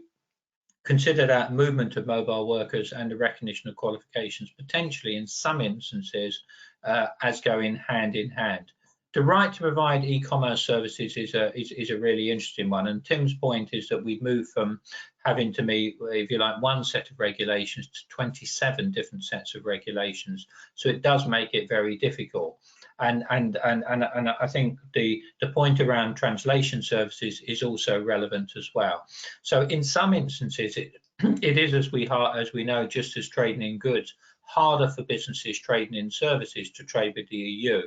consider that movement of mobile workers and the recognition of qualifications potentially in some instances as going hand in hand. The right to provide e-commerce services is a really interesting one, and Tim's point is that we've moved from having to meet, if you like, one set of regulations to 27 different sets of regulations. So it does make it very difficult. And I think the point around translation services is also relevant as well. So in some instances, it is, as we know, just as trading in goods, harder for businesses trading in services to trade with the EU,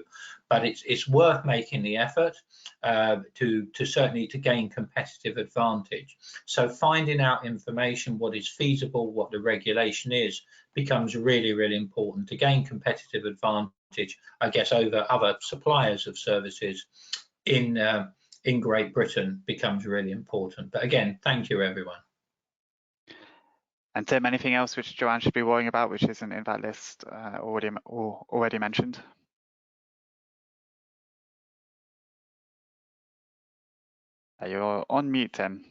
but it's worth making the effort to certainly to gain competitive advantage. So finding out information, what is feasible, what the regulation is, becomes really, really important to gain competitive advantage, I guess, over other suppliers of services in Great Britain becomes really important. But again, thank you, everyone. And Tim, anything else which Joanne should be worrying about, which isn't in that list already mentioned? You're on mute, Tim.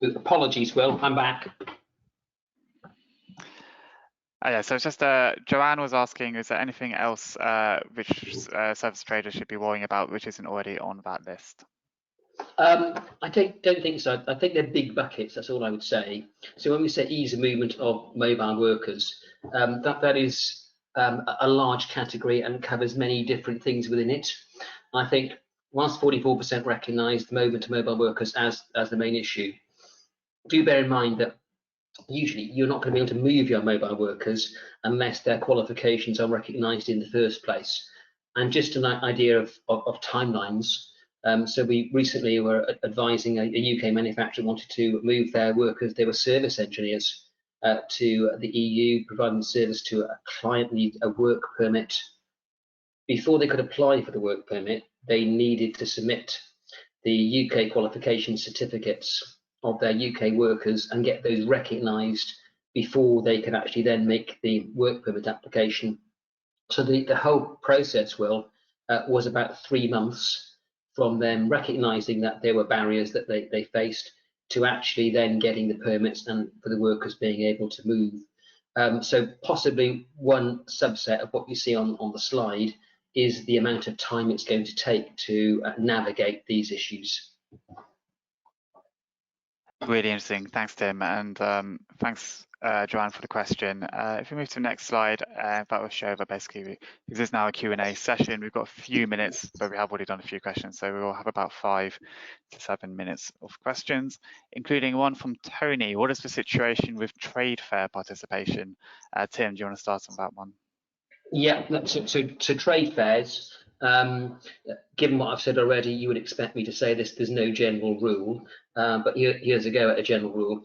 Apologies, Will, I'm back. Yeah, so it's just Joanne was asking, is there anything else which service traders should be worrying about which isn't already on that list? I don't think so. I think they're big buckets, that's all I would say. So when we say ease of movement of mobile workers, that is a large category and covers many different things within it. I think whilst 44% recognise the movement of mobile workers as the main issue, do bear in mind that usually you're not going to be able to move your mobile workers unless their qualifications are recognised in the first place. And just an idea of timelines, so we recently were advising a UK manufacturer wanted to move their workers, they were service engineers, to the EU, providing service to a client needed a work permit. Before they could apply for the work permit, they needed to submit the UK qualification certificates of their UK workers and get those recognised before they could actually then make the work permit application. So the whole process, Will, was about 3 months from them recognising that there were barriers that they faced to actually then getting the permits and for the workers being able to move. So possibly one subset of what you see on the slide is the amount of time it's going to take to navigate these issues. Really interesting. Thanks, Tim, and thanks, Joanne, for the question. If we move to the next slide, that will show that basically this is now a Q&A session. We've got a few minutes, but we have already done a few questions, so we will have about 5 to 7 minutes of questions, including one from Tony. What is the situation with trade fair participation? Tim, do you want to start on that one? Yeah, so trade fairs, given what I've said already, you would expect me to say this, there's no general rule, but here's a go at a general rule.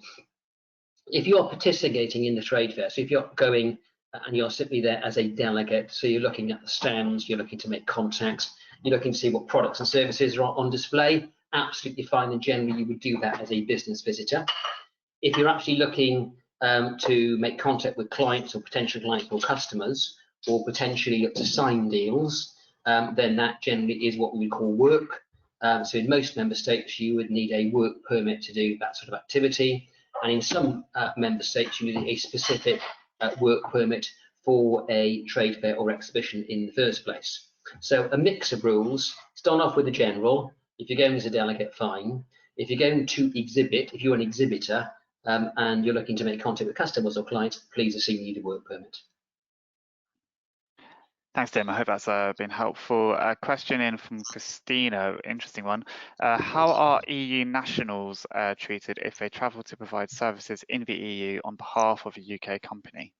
If you're participating in the trade fair, so if you're going and you're simply there as a delegate, so you're looking at the stands, you're looking to make contacts, you're looking to see what products and services are on display, absolutely fine, and generally you would do that as a business visitor. If you're actually looking to make contact with clients or potential clients or customers, or potentially look to sign deals, then that generally is what we would call work. So in most member states, you would need a work permit to do that sort of activity. And in some member states, you need a specific work permit for a trade fair or exhibition in the first place. So a mix of rules. Start off with the general. If you're going as a delegate, fine. If you're going to exhibit, if you're an exhibitor and you're looking to make contact with customers or clients, please assume you need a work permit. Thanks, Tim. I hope that's been helpful. A question in from Christina, interesting one. How are EU nationals treated if they travel to provide services in the EU on behalf of a UK company?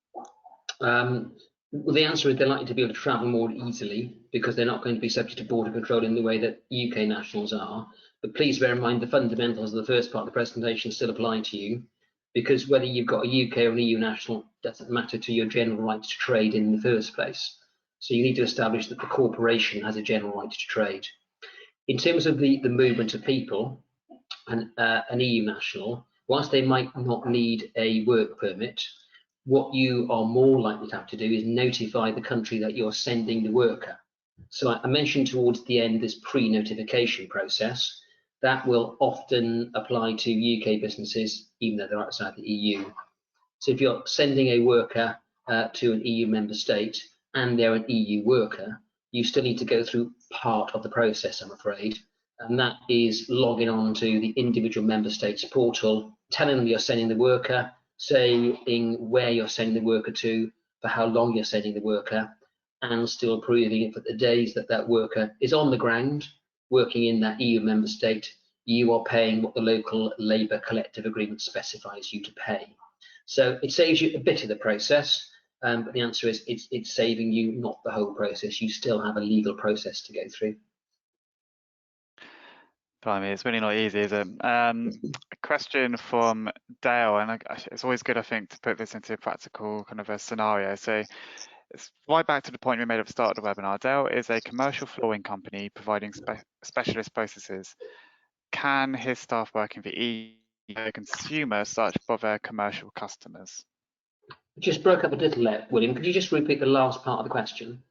Well, the answer is they're likely to be able to travel more easily because they're not going to be subject to border control in the way that UK nationals are. But please bear in mind the fundamentals of the first part of the presentation still apply to you, because whether you've got a UK or an EU national doesn't matter to your general right to trade in the first place. So you need to establish that the corporation has a general right to trade. In terms of the movement of people, an EU national, whilst they might not need a work permit, what you are more likely to have to do is notify the country that you're sending the worker. So I mentioned towards the end this pre-notification process. That will often apply to UK businesses, even though they're outside the EU. So if you're sending a worker to an EU member state, and they're an EU worker, you still need to go through part of the process, I'm afraid. And that is logging on to the individual member states portal, telling them you're sending the worker, saying where you're sending the worker to, for how long you're sending the worker, and still proving it for the days that that worker is on the ground, working in that EU member state, you are paying what the local labour collective agreement specifies you to pay. So it saves you a bit of the process, but the answer is it's saving you not the whole process. You still have a legal process to go through. Blimey, it's really not easy, is it? A question from Dale, and it's always good, I think, to put this into a practical kind of a scenario. So it's right back to the point we made at the start of the webinar. Dale is a commercial flooring company providing specialist processes. Can his staff work in the EU consumer such bother commercial customers? Just broke up a little there, William. Could you just repeat the last part of the question?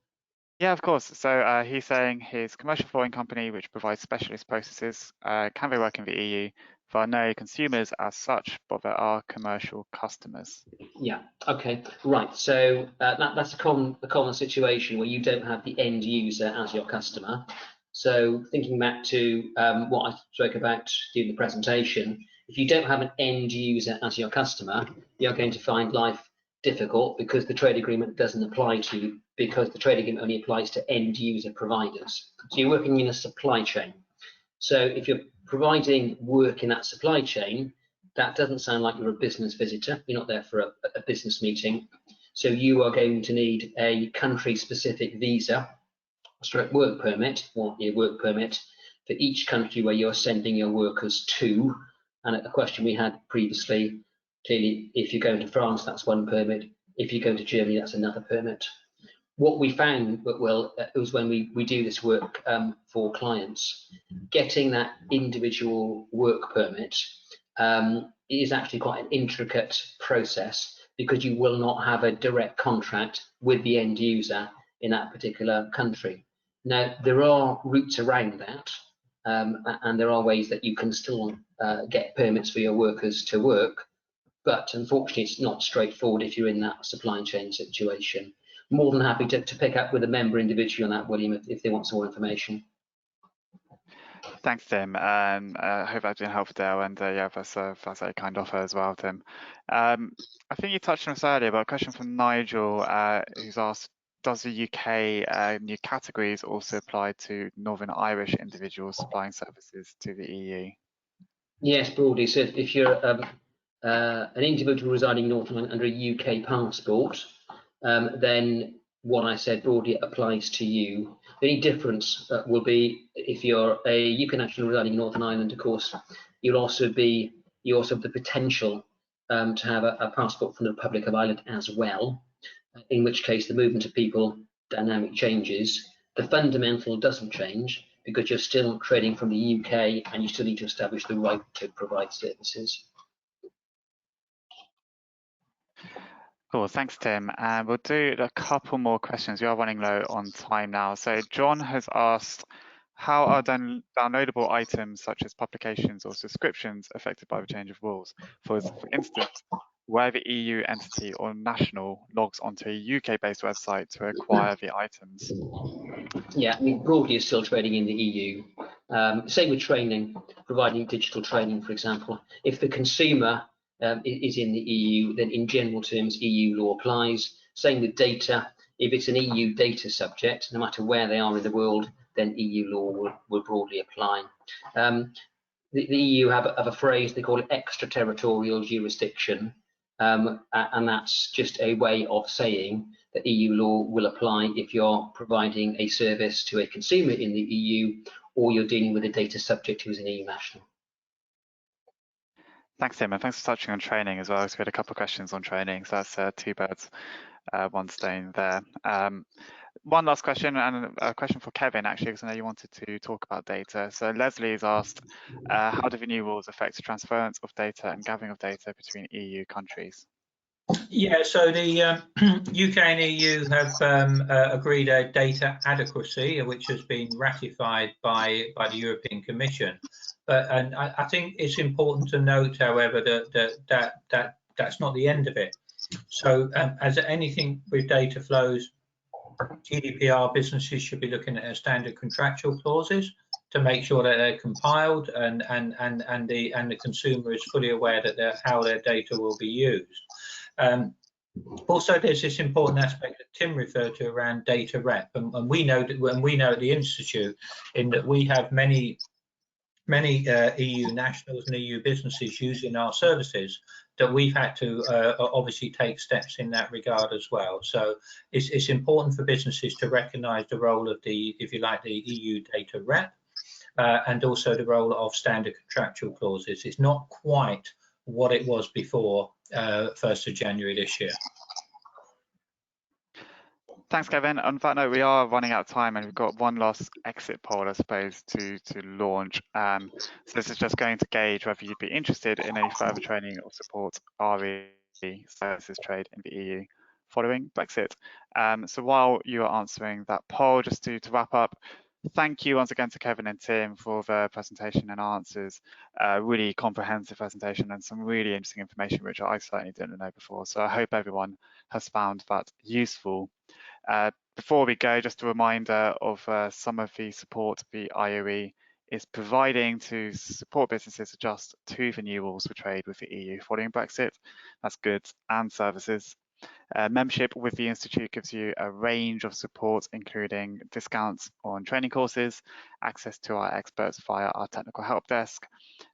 Yeah, of course. So he's saying his commercial flooring company, which provides specialist processes, can they work in the EU? For no consumers as such, but there are commercial customers. Yeah. Okay. Right. So that's a common situation where you don't have the end user as your customer. So thinking back to what I spoke about during the presentation, if you don't have an end user as your customer, you're going to find life difficult because the trade agreement doesn't apply to you, because the trade agreement only applies to end user providers. So you're working in a supply chain. So if you're providing work in that supply chain, that doesn't sound like you're a business visitor. You're not there for a business meeting. So you are going to need a country-specific visa, stroke work permit, or your work permit for each country where you're sending your workers to. And at the question we had previously, clearly, if you're going to France, that's one permit. If you go to Germany, that's another permit. What we found, well, was when we do this work for clients, getting that individual work permit is actually quite an intricate process, because you will not have a direct contract with the end user in that particular country. Now, there are routes around that, and there are ways that you can still get permits for your workers to work, but unfortunately it's not straightforward if you're in that supply chain situation. More than happy to pick up with a member individually on that, William, if they want some more information. Thanks, Tim. I hope that's been helpful, Dale. And yeah, that's a kind offer as well, Tim. I think you touched on this earlier, but a question from Nigel, who's asked, does the UK new categories also apply to Northern Irish individuals supplying services to the EU? Yes, broadly. So if you're an individual residing in Northern Ireland under a UK passport, then what I said broadly applies to you. The only difference will be if you're a UK national residing in Northern Ireland, of course, you also have the potential to have a passport from the Republic of Ireland as well, in which case the movement of people dynamic changes. The fundamental doesn't change, because you're still trading from the UK and you still need to establish the right to provide services. Cool, thanks, Tim. And we'll do a couple more questions. We are running low on time now. So John has asked, how are downloadable items such as publications or subscriptions affected by the change of rules? For instance, where the EU entity or national logs onto a UK-based website to acquire the items. Yeah, I mean, broadly is still trading in the EU. Same with training, providing digital training, for example. If the consumer is in the EU, then in general terms, EU law applies. Same with data. If it's an EU data subject, no matter where they are in the world, then EU law will broadly apply. The EU have a phrase they call it extraterritorial jurisdiction, and that's just a way of saying that EU law will apply if you're providing a service to a consumer in the EU, or you're dealing with a data subject who's an EU national. Thanks, Tim, and thanks for touching on training as well. So we had a couple of questions on training, so that's two birds, one stone there. One last question, and a question for Kevin, actually, because I know you wanted to talk about data. So Leslie has asked, how do the new rules affect the transference of data and gathering of data between EU countries? Yeah, so the UK and EU have agreed a data adequacy, which has been ratified by the European Commission. And I think it's important to note, however, that that's not the end of it. So as anything with data flows, GDPR businesses should be looking at standard contractual clauses to make sure that they're compiled and the consumer is fully aware that how their data will be used. Also, there's this important aspect that Tim referred to around data rep, and we know that when we know at the Institute, in that we have many many EU nationals and EU businesses using our services, that we've had to obviously take steps in that regard as well. So it's important for businesses to recognise the role of the, if you like, the EU data rep, and also the role of standard contractual clauses. It's not quite what it was before 1st of January this year. Thanks, Kevin. On that note, we are running out of time, and we've got one last exit poll, I suppose, to launch. So this is just going to gauge whether you'd be interested in any further training or support RE services trade in the EU following Brexit. So while you are answering that poll, just to wrap up, thank you once again to Kevin and Tim for the presentation and answers. Really comprehensive presentation and some really interesting information, which I certainly didn't know before. So I hope everyone has found that useful. Before we go, just a reminder of some of the support the IOE is providing to support businesses adjust to the new rules for trade with the EU following Brexit. That's goods and services. Membership with the Institute gives you a range of support, including discounts on training courses, access to our experts via our technical help desk,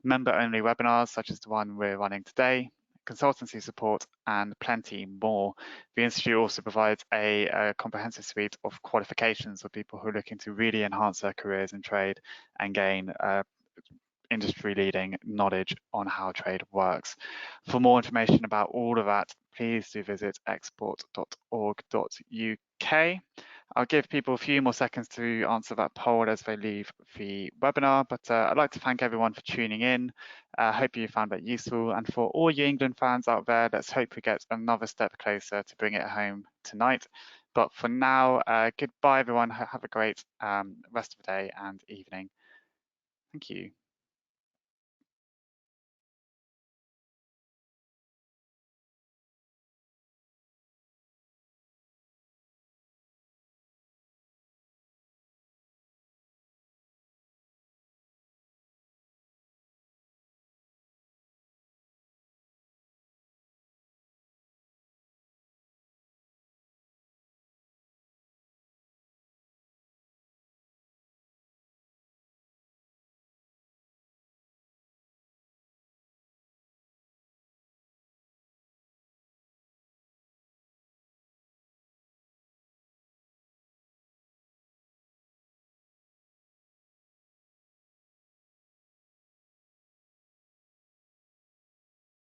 member-only webinars such as the one we're running today, consultancy support, and plenty more. The Institute also provides a comprehensive suite of qualifications for people who are looking to really enhance their careers in trade and gain industry-leading knowledge on how trade works. For more information about all of that, please do visit export.org.uk. I'll give people a few more seconds to answer that poll as they leave the webinar, but I'd like to thank everyone for tuning in. I hope you found that useful, and for all you England fans out there, let's hope we get another step closer to bring it home tonight. But for now, goodbye everyone, have a great rest of the day and evening. Thank you.